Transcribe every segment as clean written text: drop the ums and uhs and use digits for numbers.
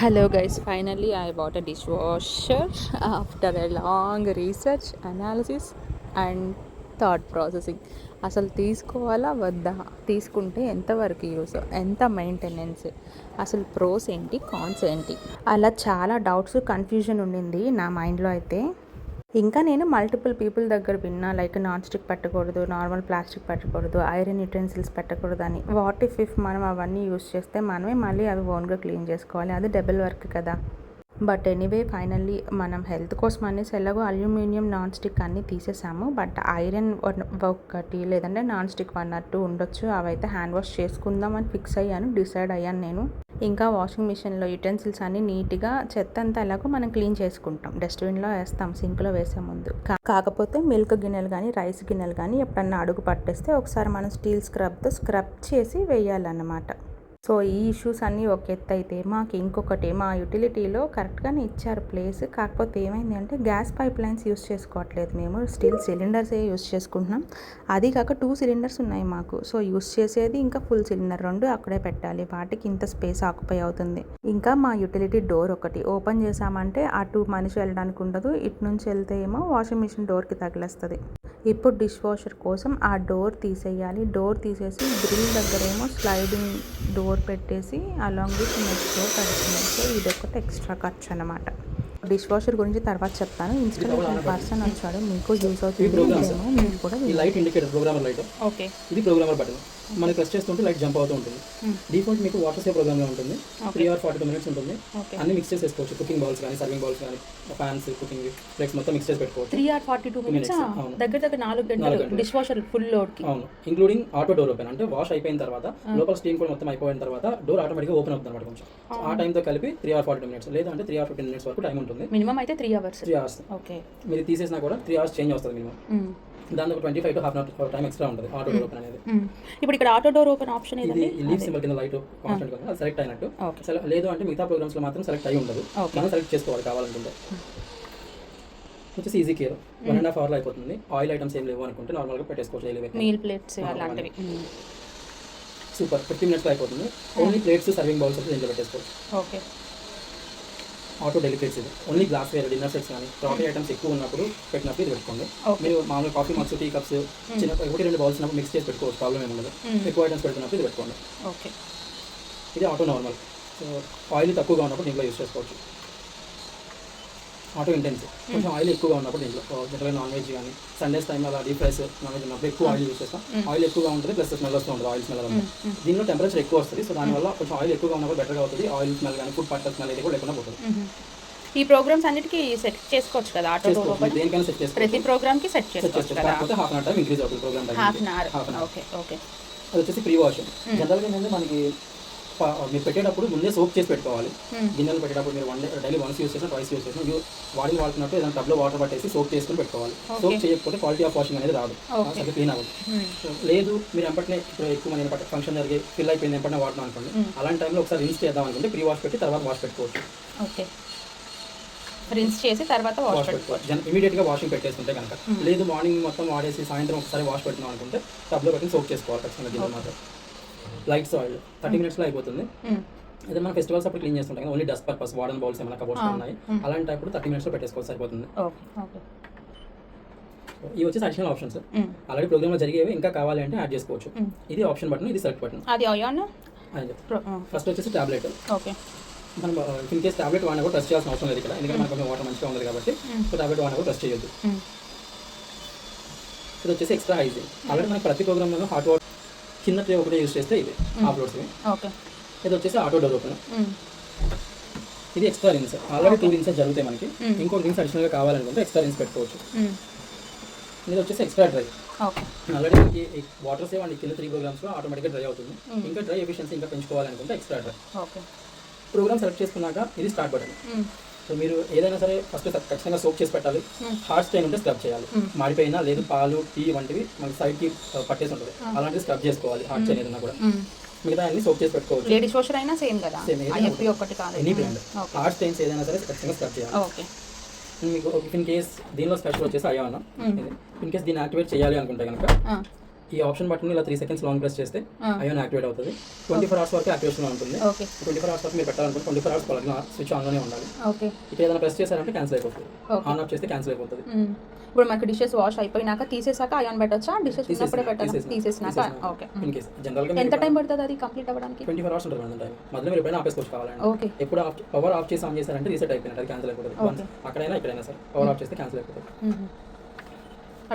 Hello guys, finally I bought a dishwasher after a long research, analysis and thought processing. అసలు తీసుకోవాలా వద్దా, తీసుకుంటే ఎంతవరకు యూస్, ఎంత మెయింటెనెన్స్, అసలు ప్రోస్ ఏంటి, కాన్స్ ఏంటి, అలా చాలా డౌట్స్, కన్ఫ్యూజన్ ఉండింది నా మైండ్లో అయితే. ఇంకా నేను మల్టిపుల్ పీపుల్ దగ్గర విన్నా, లైక్ నాన్ స్టిక్ పెట్టకూడదు, నార్మల్ ప్లాస్టిక్ పెట్టకూడదు, ఐరన్ యుటెన్సిల్స్ పెట్టకూడదు అని. వాట్ ఇఫ్ మనం అవన్నీ యూస్ చేస్తే మనమే మళ్ళీ అవి ఓన్గా క్లీన్ చేసుకోవాలి, అది డబుల్ వర్క్ కదా. బట్ ఎనీవే ఫైనల్లీ మనం హెల్త్ కోసం అనేసి ఎలాగో అల్యూమినియం నాన్ స్టిక్ అన్నీ తీసేసాము. బట్ ఐరన్ ఒకటి లేదంటే నాన్ స్టిక్ 1 or 2 ఉండొచ్చు, అవైతే హ్యాండ్ వాష్ చేసుకుందాం అని ఫిక్స్ అయ్యాను, డిసైడ్ అయ్యాను నేను. ఇంకా వాషింగ్ మిషన్లో యుటెన్సిల్స్ అన్నీ నీట్గా, చెత్త అంతా ఎలాగో మనం క్లీన్ చేసుకుంటాం, డస్ట్బిన్లో వేస్తాం సింక్లో వేసే ముందు. కాకపోతే మిల్క్ గిన్నెలు కానీ రైస్ గిన్నెలు కానీ ఎప్పుడన్నా అడుగు పట్టేస్తే ఒకసారి మనం స్టీల్ స్క్రబ్తో స్క్రబ్ చేసి వేయాలన్నమాట. సో ఈ ఇష్యూస్ అన్నీ ఒక ఎత్తు అయితే, మాకు ఇంకొకటి మా యూటిలిటీలో కరెక్ట్గానే ఇచ్చారు ప్లేస్. కాకపోతే ఏమైంది అంటే గ్యాస్ పైప్ లైన్స్ యూస్ చేసుకోవట్లేదు, మేము స్టీల్ సిలిండర్సే యూస్ చేసుకుంటున్నాం. అది కాక 2 సిలిండర్స్ ఉన్నాయి మాకు. సో యూస్ చేసేది ఇంకా ఫుల్ సిలిండర్ 2 అక్కడే పెట్టాలి, వాటికి ఇంత స్పేస్ ఆక్యుపై అవుతుంది. ఇంకా మా యూటిలిటీ డోర్ ఒకటి ఓపెన్ చేసామంటే అటు మనిషి వెళ్ళడానికి ఉండదు, ఇటు నుంచి వెళ్తే ఏమో వాషింగ్ మిషన్ డోర్కి తగిలేస్తుంది. ఇప్పుడు డిష్ వాషర్ కోసం ఆ డోర్ తీసేయాలి. డోర్ తీసేసి గ్రిల్ దగ్గర ఏమో స్లైడింగ్ డోర్ పెట్టేసి అలాంగ్ విత్ నెక్స్ట్ డోర్ పెడుతుంది. సో ఇదొకటి ఎక్స్ట్రా ఖర్చు అనమాట. డిష్ వాషర్ గురించి తర్వాత చెప్తాను. ఇన్స్టాలేషన్ పర్సన్ వచ్చాడు, మీకు యూజ్ అవుతుంది, మీరు కూడా light indicator programmer light. Okay, ఇది ప్రోగ్రామర్ బటన్. మనం ప్రెస్ చేస్తుంటే లైట్ జంప్ అవుతూ ఉంటుంది. డిఫాల్ట్ మీకు వాటర్ సేవ్ ప్రోగ్రామ్ గా ఉంటుంది. 3 or 42 minutes ఉంటుంది. అన్ని మిక్స్ చేసి వేసుకోవచ్చు. కుకింగ్ బౌల్స్ కానీ, సర్వింగ్ బౌల్స్ కానీ, పాన్స్, కుకింగ్ ప్లేట్స్ మొత్తం మిక్స్ చేసి పెట్టుకోవచ్చు. 3 or 42 minutes దగ్గర 4 గంటలు డిష్ వాషర్ ఫుల్ లోడ్ కి. అవును, ఇంక్లూడింగ్ ఆటో డోర్ ఓపెన్. అంటే వాష్ అయిపోయిన తర్వాత లోపల స్టీమ్ కూడా మొత్తం అయిపోయిన తర్వాత డోర్ ఆటోమేటిక్ గా ఓపెన్ అవుతుంది అనమాట. కొంచెం ఆ టైం తో కలిపి 3 or 42 minutes, లేదంటే 3 or 15 minutes వరకు టైం ఉంటుంది. మినిమం అయితే 3 hours. 3 hours. ఓకే, మీరు తీసేసినా కూడా 3 hours చేంజ్ వస్తుంది మినిమం. దాని ఒక 25 to half an hour time extra ఉంటుంది ఆటో డోర్ ఓపెన్ అనేది. ఇప్పుడు ఇక్కడ ఆటో డోర్ ఓపెన్ ఆప్షన్ ఇది లీవ్ సింబల్ కింద లైట్ కాన్స్టెంట్ గా అది సెలెక్ట్ అయినట్టు. లేదు అంటే మిగతా ప్రోగ్రామ్స్ లో మాత్రం సెలెక్ట్ అయ్యి ఉండదు, మనం సెలెక్ట్ చేసుకోవాలి కావాలనుకుంటే. వచ్చేసి ఈజీ కేర్ 1.5 hour లో అయిపోతుంది. ఆయిల్ ఐటమ్స్ ఏం లేవు అనుకుంటే నార్మల్ గా పెట్టేసుకోవచ్చు, మీల్ ప్లేట్స్ అలాంటివి. సూపర్, 15 minutes లో అయిపోతుంది. ఓన్లీ ప్లేట్స్, సర్వింగ్ బౌల్స్ అయితే దీంట్లో పెట్టేసుకోవచ్చు. ఓకే, ఆటో డెలికేట్స్ ఇది. Only glass ware, dinner sets కానీ కాఫీ ఐటమ్స్ ఎక్కువ ఉన్నప్పుడు పెట్టినప్పుడు ఇది పెట్టుకోండి. మీరు మామూలుగా కాఫీ మగ్స్, టీ కప్స్, చిన్న 1-2 బౌల్స్ ఉన్నప్పుడు మిక్స్ చేసి పెట్టుకోవచ్చు, ప్రాబ్లం ఏమి ఉండదు. ఎక్కువ ఐటమ్స్ పెడుతున్నప్పుడు ఇది పెట్టుకోండి. ఓకే, ఇది ఆటో నార్మల్. సో ఆయిల్ తక్కువగా ఉన్నప్పుడు దీంట్లో యూస్ చేసుకోవచ్చు. ఆటో ఇంటెన్స్, కొంచెం ఆయిల్ ఎక్కువగా ఉన్నప్పుడు దీంట్లో జనరల్గా నాన్ వెజ్ కానీ సండేస్ టైంలో అలా డీప్ ఫ్రైస్ నాన్ వెజ్ ఉన్నప్పుడు ఎక్కువ ఆయిల్ యూస్ చేస్తాం. ఆయిల్ ఎక్కువగా ఉంటుంది, ప్లస్ స్మెల్ వస్తూ ఉంటుంది, ఆయిల్ స్మెల్ అంతా. దీనిలో టెంపరేచర్ ఎక్కువ వస్తుంది, సో దానివల్ల కొంచెం ఆయిల్ ఎక్కువగా ఉన్నప్పుడు బెటర్గా అవుతుంది. ఆయిల్ స్మెల్ కానీ ఫుడ్ పార్టికల్ స్మెల్ అయితే కూడా లేకుండా పోతుంది. ఈ ప్రోగ్రామ్స్ అన్నిటికీ సెట్ చేసుకోవచ్చు కదా, ఆటో డోర్ ఓపెన్ దేనికైనా సెట్ చేసుకోవచ్చు, ప్రతి ప్రోగ్రామ్ కి సెట్ చేసుకోవచ్చు కదా. కాకపోతే half an hour time increase అవుతుంది program time. Half an hour. Okay okay. అది వచ్చేసి ప్రీ వాష్. జనరల్గా ఏంటంటే మనకి మీరు పెట్టేటప్పుడు ముందే సోప్ చేసి పెట్టుకోవాలి. గిన్నెలు పెట్టేటప్పుడు మీరు డైలీ వన్స్ యూస్ చేసినా, ట్వైస్ యూస్ చేసినా, వాడిని వాడుతున్నట్టు ఏదైనా టబ్లో వాటర్ పట్టేసి సోప్ చేసుకుని పెట్టుకోవాలి. సోప్ చేయకపోతే క్వాలిటీ ఆఫ్ వాషింగ్ అనేది రాదు, సరిగ్గా క్లీన్ అవ్వదు. లేదు మీరు ఎంపటినే ఇప్పుడు ఎక్కువ మంది ఫంక్షన్ జరిగి ఫిల్ అయిపోయింది ఎంపటినే వాడడం అనుకోండి, అలాంటి టైంలో ఒకసారి రిన్స్ చేద్దాం అనుకుంటే ప్రీ వాష్ పెట్టి తర్వాత వాష్ పెట్టుకోవచ్చు. ఓకే, రిన్స్ చేసి తర్వాత వాష్ పెట్టుకోవచ్చు. ఇమీడియట్గా వాషింగ్ పెట్టేసుకుంటే కనుక. లేదు మార్నింగ్ మొత్తం వాడేసి సాయంత్రం ఒకసారి వాష్ పెడుతున్నాం అనుకుంటే టబ్లో పెట్టి సోప్ చేసుకోవాలి ఖచ్చితంగా. దీనిలో మాత్రం లైట్స్ ఆయిల్ 30 minutes లో అయిపోతుంది. అదే మన ఫెస్టివల్స్ అప్పుడు క్లీన్ చేస్తుంటాం కదా, only dust purpose warden bowls ఏమైనా కబోర్డ్స్ ఉన్నాయి, అలాంటి అప్పుడు 30 minutes లో పెట్టేసుకోవచ్చు, సరిపోతుంది. ఇవి వచ్చేసి అడిషనల్ ఆప్షన్స్. ఆల్రెడీ ప్రోగ్రామ్ లో జరిగేవి ఇంకా కావాలి అంటే యాడ్ చేసుకోవచ్చు. ఇది ఆప్షన్ బటన్, ఇది సెలెక్ట్ బటన్. ఫస్ట్ వచ్చేసి టాబ్లెట్. ఓకే, మనం ఇన్ కేస్ టాబ్లెట్ వాడినా కూడా టచ్ చేయాల్సిన అవసరం లేదు ఇక్కడ, ఎందుకంటే మనకు వాటర్ మంచిగా ఉంది కాబట్టి. సో టాబ్లెట్ వాడినా కూడా టచ్ చేయొద్దు. ఇది వచ్చేసి ఎక్స్ట్రా హైజీన్. ఆల్రెడీ మనకి ప్రతి ప్రోగ్రామ్లో హాట్ వాటర్ కింద ట్రే ఒకటే యూస్ చేస్తే ఇది అప్లోడ్స్. ఇది వచ్చేసి ఆటో డోర్ ఓపెన్. ఇది ఎక్స్ట్రా రిన్స్. ఆల్రెడీ 2 రిన్స్ జరుగుతాయి మనకి, ఇంకో రిన్స్ అడిషనల్గా కావాలనుకుంటే ఎక్స్ట్రా రిన్స్ పెట్టుకోవచ్చు. ఇది వచ్చేసి ఎక్స్ట్రా డ్రై. ఆల్రెడీ మనకి వాటర్ సేవ్ అండ్ కింద 3 ప్రోగ్రామ్స్లో ఆటోమేటిక్గా డ్రై అవుతుంది. ఇంకా డ్రై ఎఫిషియన్సీ ఇంకా పెంచుకోవాలనుకుంటే ఎక్స్ట్రా డ్రై. ప్రోగ్రామ్ సెలెక్ట్ చేసుకున్నాక ఇది స్టార్ట్ బటన్. సో మీరు ఏదైనా సరే ఫస్ట్ ఖచ్చితంగా సోప్ చేసి పెట్టాలి. హార్డ్ స్టైన్ ఉంటే స్క్రబ్ చేయాలి. మాడిపోయినా లేదు పాలు, టీ వంటివి మనకి సైడ్కి పట్టేసి ఉంటుంది, అలాంటివి స్క్రబ్ చేసుకోవాలి. హార్డ్ స్టైన్ ఏదైనా కూడా మిగతా అన్ని సోప్ చేసి పెట్టుకోవచ్చు. లేడీస్ వాషర్ అయినా సేమ్ కదా, ఎనీ బ్రాండ్ హార్డ్ స్టైన్స్ ఏదైనా సరే ఖచ్చితంగా స్క్రబ్ చేయాలి. మీకు ఇన్ కేస్ దీనిలో స్పెషల్ వచ్చేసి అయ్యాను, ఇన్ కేస్ దీన్ని యాక్టివేట్ చేయాలి అనుకుంటే కనుక ఈ ఆప్షన్ బటన్ ఇలా 3 సెకండ్స్ లాంగ్ ప్రెస్ చేస్తే అయాన్ యాక్టివేట్ అవుతుంది. 24 అవర్స్ వరకు యాక్టివేషన్లో ఉంటుంది. 24 అవర్స్ వరకు మీరు పెట్టాలనుకుంటే 24 అవర్స్ పలకన స్విచ్ ఆన్లోనే ఉండాలి. ఇక్కడ ఏదైనా ప్రెస్ చేశారంటే క్యాన్సిల్ అయిపోతుంది. ఆన్ ఆఫ్ చేస్తే క్యాన్సిల్ అయిపోతుంది. ఇప్పుడు మనకి డిషెస్ వాష్ అయిపోయినాక తీసేసాక అయాన్ పెట్టొచ్చా? డిషెస్ ఉన్నప్పుడే పెట్టాలి, తీసేసినాక. ఓకే. ఇన్ కేస్ జనరల్గా ఎంత టైం పడుతుంది అది కంప్లీట్ అవ్వడానికి? 24 అవర్స్ ఉంటుంది మేడం టైం. మధ్యలో మీరు ఎప్పుడైనా ఆపేసుకోవచ్చు కావాలంటే. ఎప్పుడు పవర్ ఆఫ్ చేసి ఆన్ చేశారంటే రీసెట్ అయిపోయినట్టు, అది క్యాన్సిల్ అయిపోతుంది. అక్కడైనా ఇక్కడైనా సార్ పవర్ ఆఫ్ చేస్తే క్యాన్సిల్ అయిపోతుంది.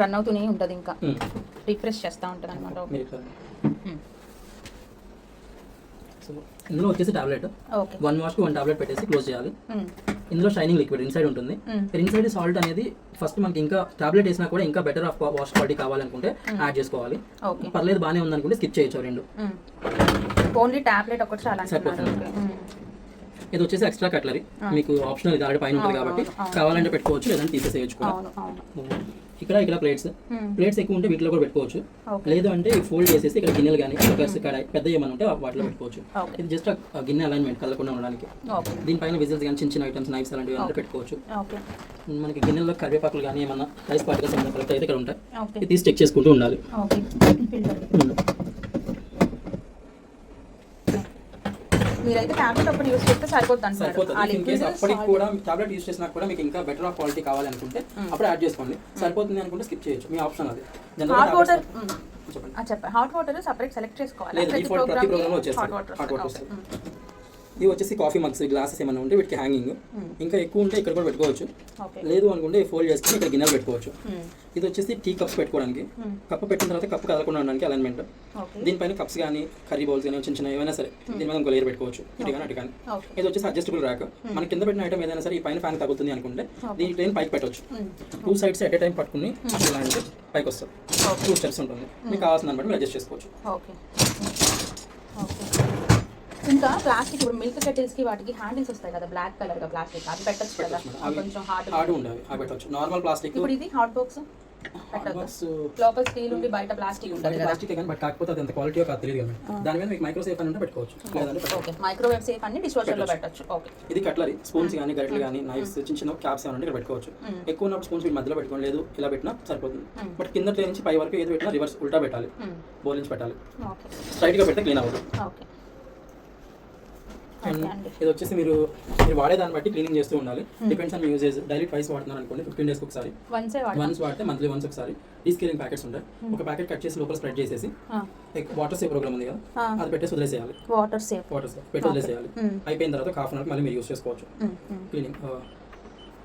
రన్ అవుతూనే ఉంటుంది, ఇంకా రిఫ్రెష్ చేస్తూ ఉంటుంది అనమాట. సో ఇందులో వచ్చేసి టాబ్లెట్ 1 వాష్కి 1 టాబ్లెట్ పెట్టేసి క్లోజ్ చేయాలి. ఇందులో షైనింగ్ లిక్విడ్ ఇన్సైడ్ ఉంటుంది. ఇన్సైడ్ సాల్ట్ అనేది ఫస్ట్ మనకి ఇంకా టాబ్లెట్ వేసినా కూడా ఇంకా బెటర్ ఆఫ్ వాష్ క్వాలిటీ కావాలనుకుంటే యాడ్ చేసుకోవాలి. పర్లేదు బాగానే ఉందనుకుంటే స్కిప్ చేయొచ్చు రెండు. ఓన్లీ టాబ్లెట్ ఒకటి చాలా ఇది వచ్చేసి ఎక్స్ట్రా కట్లరీ, మీకు ఆప్షనల్ ఇది ఆల్రెడీ పైన ఉంటుంది కాబట్టి కావాలంటే పెట్టుకోవచ్చు, లేదంటే తీసేసేయచ్చు కూడా. ఇక్కడ ప్లేట్స్ ఎక్కువ ఉంటే వీటిలో కూడా పెట్టుకోవచ్చు. లేదు అంటే ఫోల్డ్ చేసేసి ఇక్కడ గిన్నెలు కానీ కడాయి పెద్ద ఏమైనా ఉంటే వాటిలో పెట్టుకోవచ్చు. ఇది జస్ట్ గిన్నె అలైన్మెంట్ కలగకుండా ఉండడానికి. దీనిపైన విజిల్స్ కానీ చిన్న ఐటమ్స్ నైఫ్స్ అలాంటివి అంటే పెట్టుకోవచ్చు. మనకి గిన్నెల్లో కరివేపాకులు కానీ ఏమన్నా రైస్ పార్టీగా సంబంధించిన అయితే ఇక్కడ ఉంటాయి. ఇది తీసి చెక్ చేసుకుంటూ ఉండాలి. మీరైతే టాబ్లెట్ ఒకటి యూస్ చేస్తే సరిపోతుంది. అప్పటికి కూడా టాబ్లెట్ యూస్ చేసినా కూడా మీకు ఇంకా బెటర్ ఆఫ్ క్వాలిటీ కావాలనుకుంటే అప్పుడు యాడ్ చేసుకోండి. సరిపోతుంది అనుకుంటే స్కిప్ చేయొచ్చు, మీ ఆప్షన్ అది. హాట్ వాటర్ సెపరేట్ సెలెక్ట్ చేసుకోవాలి. ప్రతి ప్రోగ్రామ్ వచ్చేస్తుంది హాట్ వాటర్ వస్తుంది. ఇవి వచ్చేసి కాఫీ మగ్స్, గ్లాసెస్ ఏమైనా ఉంటే వీటికి హ్యాంగింగ్. ఇంకా ఎక్కువ ఉంటే ఇక్కడ కూడా పెట్టుకోవచ్చు. లేదు అనుకుంటే ఫోల్డ్ చేసుకుని ఇక్కడ గిన్నెలు పెట్టుకోవచ్చు. ఇది వచ్చేసి టీ కప్స్ పెట్టుకోవడానికి. కప్పు పెట్టిన తర్వాత కప్పు కదలకుండా ఉండడానికి అలైన్మెంట్. దీనిపైన కప్స్ కానీ కర్రీ బౌల్స్ కానీ చిన్న చిన్న ఏమైనా సరే దీని మీద ఇంకో లేయర్ పెట్టుకోవచ్చు, ఇటు కానీ అటు కానీ. ఇది వచ్చేసి అడ్జస్టబుల్ ర్యాక్. మన కింద పెట్టిన ఐటమ్ ఏదైనా సరే ఈ పైన ఫ్యాన్ తగ్గుతుంది అనుకుంటే దీని ప్లేన్ పైకి పెట్టవచ్చు. 2 సైడ్స్ ఎట్ ఏ టైం పట్టుకుని ఇలాంటి పైకి వస్తుంది. 2 స్టెప్స్ ఉంటుంది. మీకు కావాల్సిన దాన్ని బట్టి అడ్జస్ట్ చేసుకోవచ్చు. ఇంకా ప్లాస్టిక్ ఇప్పుడు మిల్క్ కెటిల్స్ కి వాటికి హ్యాండిల్స్ వస్తాయి కదా, బ్లాక్ కలర్ గా ప్లాస్టిక్, అది పెట్టొచ్చు కదా, కొంచెం హార్డ్ ఉండేవి అవి పెట్టొచ్చు. Normal plastic. ఇప్పుడు ఇది హాట్ బాక్స్ పెట్టొచ్చు, లోపల స్టీల్ ఉండి బయట ప్లాస్టిక్ ఉంటుంది. ప్లాస్టిక్ కానీ బట్ కాకపోతే అది ఎంత క్వాలిటీ కాదు తెలియదు కదా. దాని మీద మీకు మైక్రో సేఫ్ అని ఉంటే పెట్టుకోవచ్చు, లేదంటే ఓకే మైక్రోవేవ్ సేఫ్ అన్ని డిష్ వాషర్ లో పెట్టొచ్చు. ఓకే. ఇది కట్లరీ, స్పూన్స్ కానీ గరిటెలు కానీ నైఫ్స్ చిన్న చిన్న క్యాప్స్ ఏమైనా ఇక్కడ పెట్టుకోవచ్చు. ఎక్కువ ఉన్నప్పుడు స్పూన్స్ వీటి మధ్యలో పెట్టుకోండి, లేదు ఇలా పెట్టినా సరిపోతుంది. బట్ కింద ట్రే నుంచి పై వరకు ఏది పెట్టినా రివర్స్ ఉల్టా పెట్టాలి, బౌల్ నుంచి పెట్టాలి. స్ట్రైట్ గా పెడితే క్లీన్ అవ్వదు. ఓకే. అండ్ ఇది వచ్చేసి మీరు వాడే దాన్ని బట్టి క్లీనింగ్ చేస్తూ ఉండాలి. Depends on usage. Daily twice వాడుతున్నారు అనుకోండి, 15 డేస్కి ఒకసారి. వన్స్ వాడితే మంత్లీ వన్స్ ఒకసారి. డీస్కేలింగ్ ప్యాకెట్స్ ఉంటాయి. ఒక ప్యాకెట్ కట్ చేసి లోపల స్ప్రెడ్ చేసేసి వాటర్ సేవ్ ప్రోగ్రామ్ ఉంది కదా, అది పెట్టేసి వదిలేసేయాలి. వాటర్ సేవ్ పెట్టి వదిలేసేయాలి. అయిపోయిన తర్వాత హాఫ్ అన్ అవర్ మళ్ళీ మీరు యూస్ చేసుకోవచ్చు. Cleaning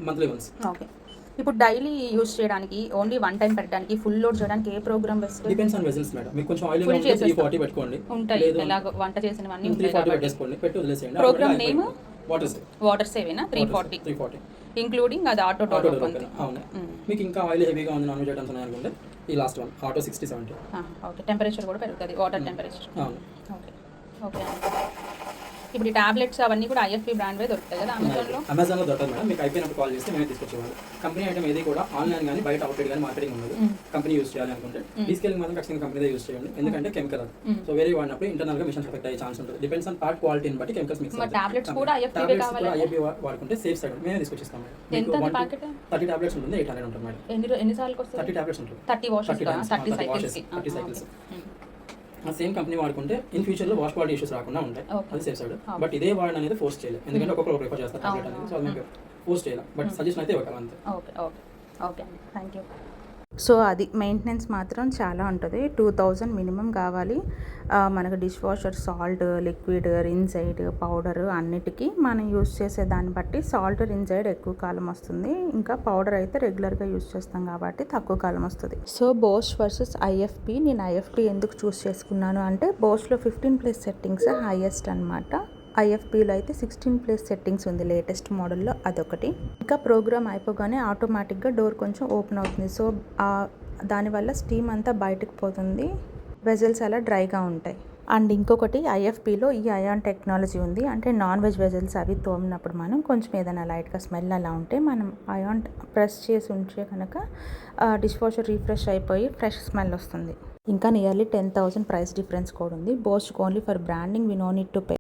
monthly once. ఇప్పుడు డైలీ యూస్ చేయడానికి ఓన్లీ వన్ టైం పెట్టడానికి ఫుల్ లోడ్ చేయడానికి ఏ program best? Depends on vessels madam. మీకు కొంచెం ఆయిల్ ఉంటే 340 పెట్టుకోండి. లేదు ఎలాగో వంట చేసినవన్నీ 340 పెట్టేసుకోండి, పెట్టి వదిలేసేయండి. ప్రోగ్రామ్ నేమ్ వాటర్ సేవ్ ఏనా? 340 ఇంక్లూడింగ్ అది ఆటో డోర్ ఓపెన్. అవును. మీకు ఇంకా ఆయిల్ హెవీగా ఉంది, నాన్ వెజ్ ఐటమ్స్ ఉన్నాయి అనుకుంటే ఈ last one auto 60-70. Okay. Temperature కూడా పెరుగుతుంది, వాటర్ టెంపరేచర్. అవును. ఓకే. ఓకే. ఇప్పుడు ఈ టాబ్లెట్స్ అవన్నీ కూడా ఐఎఫ్పి బ్రాండ్ వే దొరుకుతాయి కదా అమెజాన్లో దొరకదు మేడం. మీకు అయిపోయినప్పుడు కాల్ చేస్తే మేమే తీసుకొచ్చేవాళ్ళు. కంపెనీ ఐటమ్ ఏది కూడా ఆన్లైన్ కానీ బయట అవుట్లెట్ కానీ మార్కెటింగ్ ఉండదు. కంపెనీ యూస్ చేయాలి అనుకుంటే డీస్కేలింగ్ మాత్రం ఖచ్చితంగా కంపెనీ యూస్ చేయండి, ఎందుకంటే కెమికల్ అది. సో వేరే వాడినప్పుడు ఇంటర్నల్ గా మిషన్స్ ఎఫెక్ట్ అయ్యే ఛాన్స్ ఉంటుంది. డిపెండ్స్ ఆన్ పార్ట్ క్వాలిటీని బట్టి కెమికల్స్ మిక్స్ అవుతాయి. టాబ్లెట్స్ కూడా ఐఎఫ్పి వాడుకుంటే సేఫ్ సైడ్ మేమే తీసుకొచ్చిస్తాం మేడం. 30 టాబ్లెట్స్ ఉంటుంది, 800 ఉంటుంది మేడం. ఎన్ని సార్లు వస్తుంది? 30 టాబ్లెట్స్ ఉంటుంది. 30 వాషెస్ 30 సైకిల్స్. సేమ్ కంపెనీ వాడుకుంటే ఇన్ ఫ్యూచర్ లో వాష్ క్వాలిటీ ఇష్యూస్ రాకుండా ఉంటాయి, అది సేఫ్ సైడ్. బట్ ఇదే వాడని అనేది ఫోర్స్ చేయలేదు, ఎందుకంటే ఒక్కొక్కరు ప్రిఫర్ చేస్తారు టాబ్లెట్ అనేది. సో అది ఫోర్స్ చేయాలి, బట్ సజెషన్ అయితే ఇవ్వగలం అంతే. Okay. Okay. Okay. Thank you. So అది మెయింటెనెన్స్ మాత్రం చాలా ఉంటుంది. 2000 మినిమం కావాలి మనకు. Dish washer, salt, liquid, rinse aid, powder అన్నిటికీ మనం యూస్ చేసే దాన్ని బట్టి సాల్ట్, రిన్సైడ్ ఎక్కువ కాలం వస్తుంది, ఇంకా పౌడర్ అయితే రెగ్యులర్గా యూస్ చేస్తాం కాబట్టి తక్కువ కాలం వస్తుంది. So Bosch versus IFB. నేను ఐఎఫ్పి ఎందుకు చూస్ చేసుకున్నాను అంటే బోస్లో 15+ సెట్టింగ్స్ హైయెస్ట్ అనమాట. ఐఎఫ్పిలో అయితే 16+ సెట్టింగ్స్ ఉంది లేటెస్ట్ మోడల్లో, అదొకటి. ఇంకా ప్రోగ్రామ్ అయిపోగానే ఆటోమేటిక్గా డోర్ కొంచెం ఓపెన్ అవుతుంది. సో దానివల్ల స్టీమ్ అంతా బయటకు పోతుంది, వెజల్స్ అలా డ్రైగా ఉంటాయి. అండ్ ఇంకొకటి ఐఎఫ్పిలో ఈ అయాన్ టెక్నాలజీ ఉంది. అంటే నాన్ వెజ్ వెజల్స్ అవి తోమినప్పుడు మనం కొంచెం ఏదైనా లైట్గా స్మెల్ అలా ఉంటే మనం అయాన్ ప్రెస్ చేసి ఉంటే కనుక డిష్ వాషర్ రీఫ్రెష్ అయిపోయి ఫ్రెష్ స్మెల్ వస్తుంది. ఇంకా నియర్లీ 10,000 ప్రైస్ డిఫరెన్స్ కూడా ఉంది. Bosch only for branding we no need to pay.